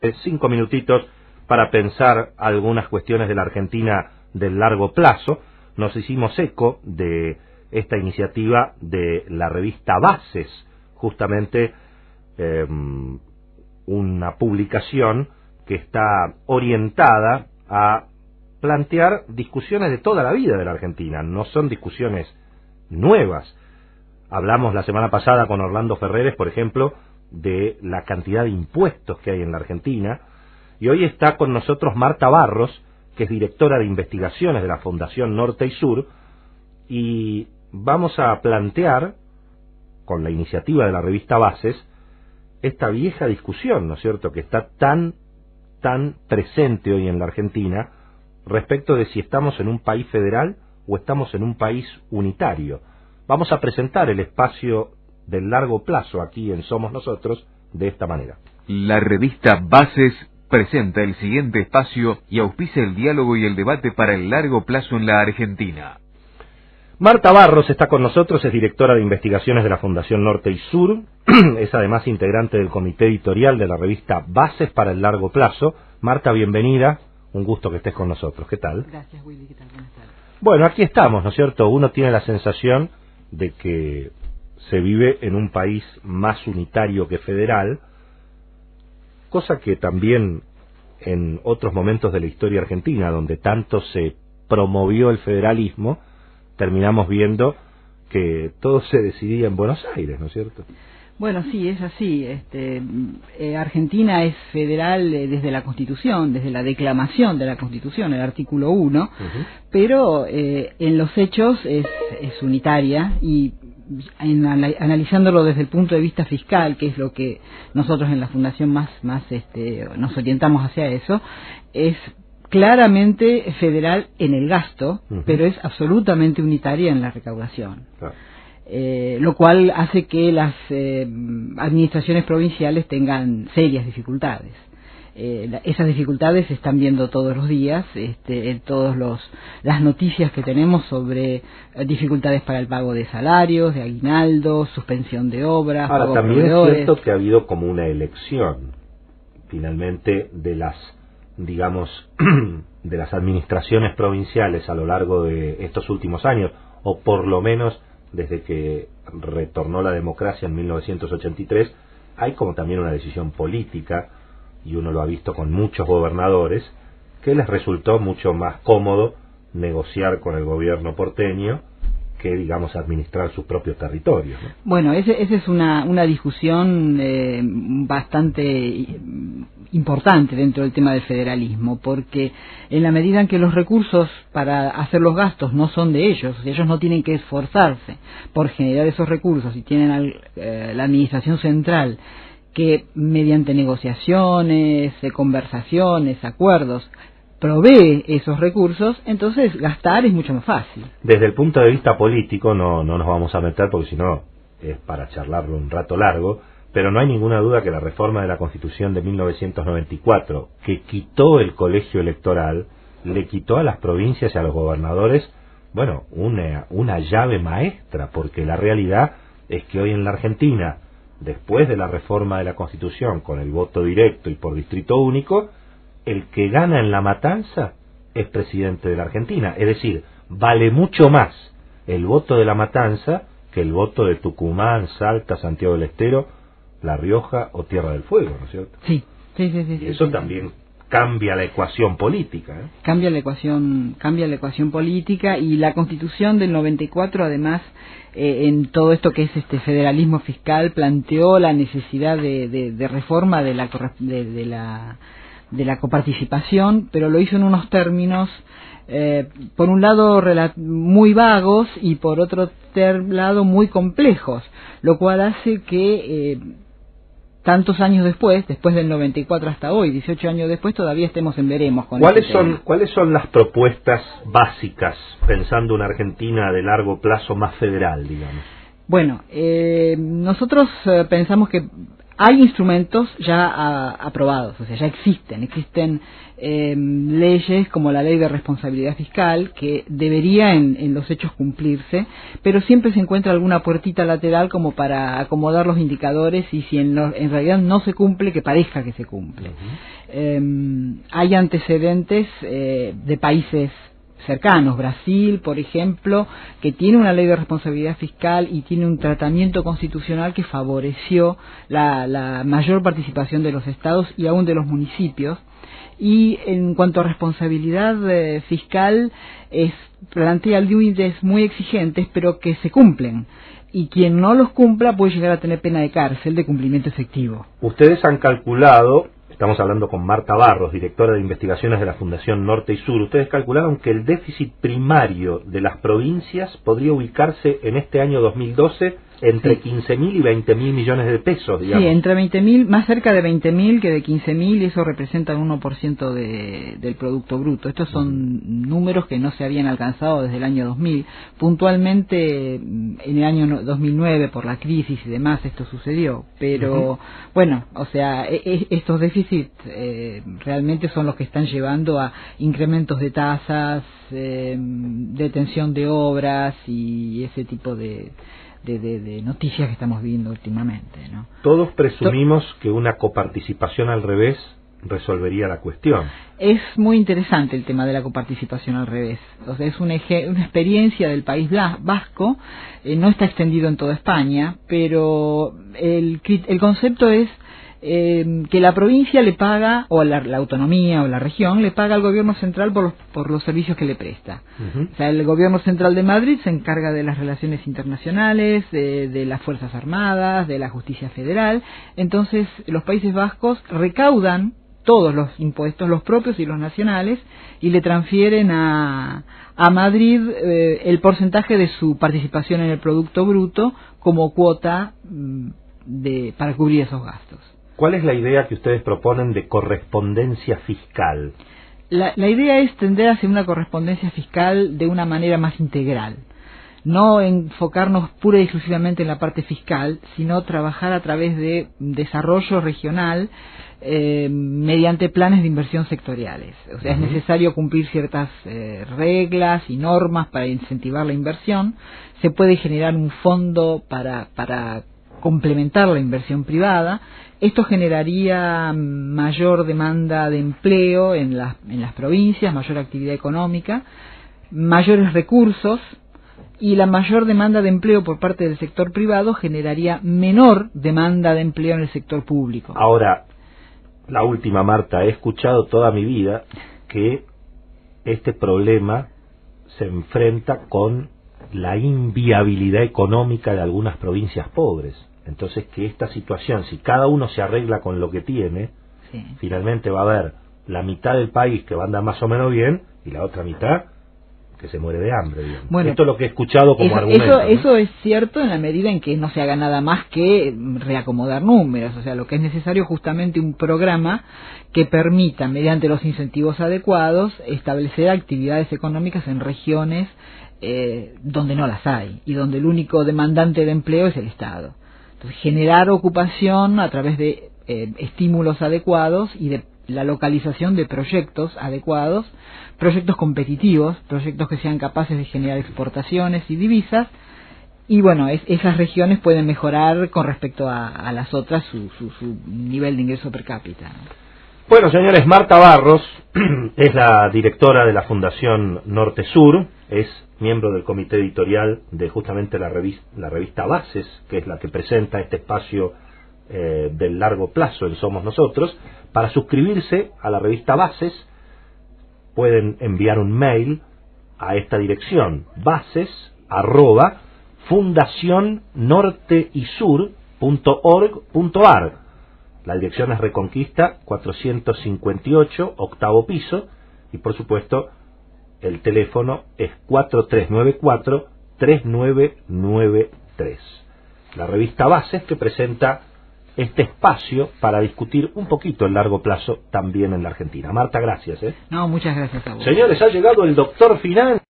5 minutitos para pensar algunas cuestiones de la Argentina del largo plazo. Nos hicimos eco de esta iniciativa de la revista Bases, justamente una publicación que está orientada a plantear discusiones de toda la vida de la Argentina, no son discusiones nuevas. Hablamos la semana pasada con Orlando Ferreres, por ejemplo, de la cantidad de impuestos que hay en la Argentina, y hoy está con nosotros Marta Barros, que es directora de investigaciones de la Fundación Norte y Sur, y vamos a plantear, con la iniciativa de la revista Bases, esta vieja discusión, ¿no es cierto?, que está tan presente hoy en la Argentina, respecto de si estamos en un país federal o estamos en un país unitario. Vamos a presentar el espacio del largo plazo aquí en Somos Nosotros de esta manera. La revista Bases presenta el siguiente espacio y auspicia el diálogo y el debate para el largo plazo en la Argentina. Marta Barros está con nosotros, es directora de investigaciones de la Fundación Norte y Sur, es además integrante del comité editorial de la revista Bases para el largo plazo. Marta, bienvenida, un gusto que estés con nosotros. ¿Qué tal? Gracias, Willy, ¿qué tal? Buenas tardes. Bueno, aquí estamos, ¿no es cierto? Uno tiene la sensación de que se vive en un país más unitario que federal, cosa que también en otros momentos de la historia argentina, donde tanto se promovió el federalismo, terminamos viendo que todo se decidía en Buenos Aires, ¿no es cierto? Bueno, sí, es así. Argentina es federal desde la Constitución, desde la declamación de la Constitución, el artículo 1, pero en los hechos es unitaria, y analizándolo desde el punto de vista fiscal, que es lo que nosotros en la Fundación más nos orientamos hacia eso, es claramente federal en el gasto, pero es absolutamente unitaria en la recaudación. Claro. Lo cual hace que las administraciones provinciales tengan serias dificultades. Esas dificultades se están viendo todos los días, en las noticias que tenemos sobre dificultades para el pago de salarios, de aguinaldos, suspensión de obras. Ahora, también es cierto que ha habido como una elección, finalmente, de las, digamos, de las administraciones provinciales a lo largo de estos últimos años, o por lo menos desde que retornó la democracia en 1983, hay como también una decisión política, y uno lo ha visto con muchos gobernadores, que les resultó mucho más cómodo negociar con el gobierno porteño que, digamos, administrar sus propios territorios, ¿no? Bueno, esa es una discusión bastante importante dentro del tema del federalismo, porque en la medida en que los recursos para hacer los gastos no son de ellos no tienen que esforzarse por generar esos recursos, y tienen la administración central que mediante negociaciones, conversaciones, acuerdos, provee esos recursos, entonces gastar es mucho más fácil. Desde el punto de vista político no nos vamos a meter, porque si no es para charlarlo un rato largo, pero no hay ninguna duda que la reforma de la Constitución de 1994, que quitó el colegio electoral, le quitó a las provincias y a los gobernadores, bueno, una llave maestra, porque la realidad es que hoy en la Argentina, después de la reforma de la Constitución, con el voto directo y por distrito único, el que gana en la matanza es presidente de la Argentina. Es decir, vale mucho más el voto de la matanza que el voto de Tucumán, Salta, Santiago del Estero, La Rioja o Tierra del Fuego, ¿no es cierto? Sí. Y eso también cambia la ecuación política, ¿eh? Cambia la ecuación política, y la Constitución del 94, además, en todo esto que es federalismo fiscal, planteó la necesidad de reforma de la coparticipación, pero lo hizo en unos términos, por un lado muy vagos y por otro lado muy complejos, lo cual hace que tantos años después del 94 hasta hoy, 18 años después, todavía estemos en veremos con ¿Cuáles son las propuestas básicas, pensando una Argentina de largo plazo más federal, digamos? Bueno, nosotros pensamos que Hay instrumentos ya aprobados, o sea, ya existen leyes como la Ley de Responsabilidad Fiscal que debería en los hechos cumplirse, pero siempre se encuentra alguna puertita lateral como para acomodar los indicadores y si en realidad no se cumple, que parezca que se cumple. Hay antecedentes de países cercanos, Brasil, por ejemplo, que tiene una ley de responsabilidad fiscal y tiene un tratamiento constitucional que favoreció la mayor participación de los estados y aún de los municipios. Y en cuanto a responsabilidad fiscal, plantea límites muy exigentes, pero que se cumplen. Y quien no los cumpla puede llegar a tener pena de cárcel de cumplimiento efectivo. Ustedes han calculado, estamos hablando con Marta Barros, directora de investigaciones de la Fundación Norte y Sur, ustedes calcularon que el déficit primario de las provincias podría ubicarse en este año 2012 entre 15.000 y 20.000 millones de pesos, digamos. Sí, entre 20.000, más cerca de 20.000 que de 15.000, y eso representa un 1% del Producto Bruto. Estos son números que no se habían alcanzado desde el año 2000. Puntualmente, en el año 2009, por la crisis y demás, esto sucedió. Pero, bueno, o sea, estos déficits realmente son los que están llevando a incrementos de tasas, detención de obras y ese tipo de noticias que estamos viendo últimamente, ¿no? Todos presumimos que una coparticipación al revés resolvería la cuestión. Es muy interesante el tema de la coparticipación al revés. O sea, es una experiencia del País Vasco, no está extendido en toda España, pero el concepto es que la provincia le paga, o la autonomía o la región le paga al gobierno central por los servicios que le presta. O sea, el gobierno central de Madrid se encarga de las relaciones internacionales, de las Fuerzas Armadas, de la justicia federal. Entonces los Países Vascos recaudan todos los impuestos, los propios y los nacionales, y le transfieren a Madrid el porcentaje de su participación en el Producto Bruto como cuota para cubrir esos gastos. ¿Cuál es la idea que ustedes proponen de correspondencia fiscal? La idea es tender hacia una correspondencia fiscal de una manera más integral. No enfocarnos pura y exclusivamente en la parte fiscal, sino trabajar a través de desarrollo regional mediante planes de inversión sectoriales. O sea, es necesario cumplir ciertas reglas y normas para incentivar la inversión. Se puede generar un fondo para complementar la inversión privada. Esto generaría mayor demanda de empleo en las provincias, mayor actividad económica, mayores recursos, y la mayor demanda de empleo por parte del sector privado generaría menor demanda de empleo en el sector público. Ahora, la última, Marta, he escuchado toda mi vida que este problema se enfrenta con la inviabilidad económica de algunas provincias pobres. Entonces, que esta situación, si cada uno se arregla con lo que tiene, finalmente va a haber la mitad del país que va a andar más o menos bien y la otra mitad que se muere de hambre, digamos. Bueno, esto es lo que he escuchado como argumento, ¿no? Eso es cierto en la medida en que no se haga nada más que reacomodar números. O sea, lo que es necesario es justamente un programa que permita, mediante los incentivos adecuados, establecer actividades económicas en regiones donde no las hay y donde el único demandante de empleo es el Estado. Entonces, generar ocupación a través de estímulos adecuados y de la localización de proyectos adecuados, proyectos competitivos, proyectos que sean capaces de generar exportaciones y divisas, y bueno, esas regiones pueden mejorar con respecto a las otras su nivel de ingreso per cápita. Bueno, señores, Marta Barros es la directora de la Fundación Norte Sur, es miembro del comité editorial de justamente la revista Bases, que es la que presenta este espacio del largo plazo en Somos Nosotros. Para suscribirse a la revista Bases pueden enviar un mail a esta dirección, bases@fundacionnorteysur.org.ar. La dirección es Reconquista 458, octavo piso, y por supuesto el teléfono es 4394-3993. La revista Bases, que presenta este espacio para discutir un poquito el largo plazo también en la Argentina. Marta, gracias. No, muchas gracias a vos. Señores, ha llegado el doctor final.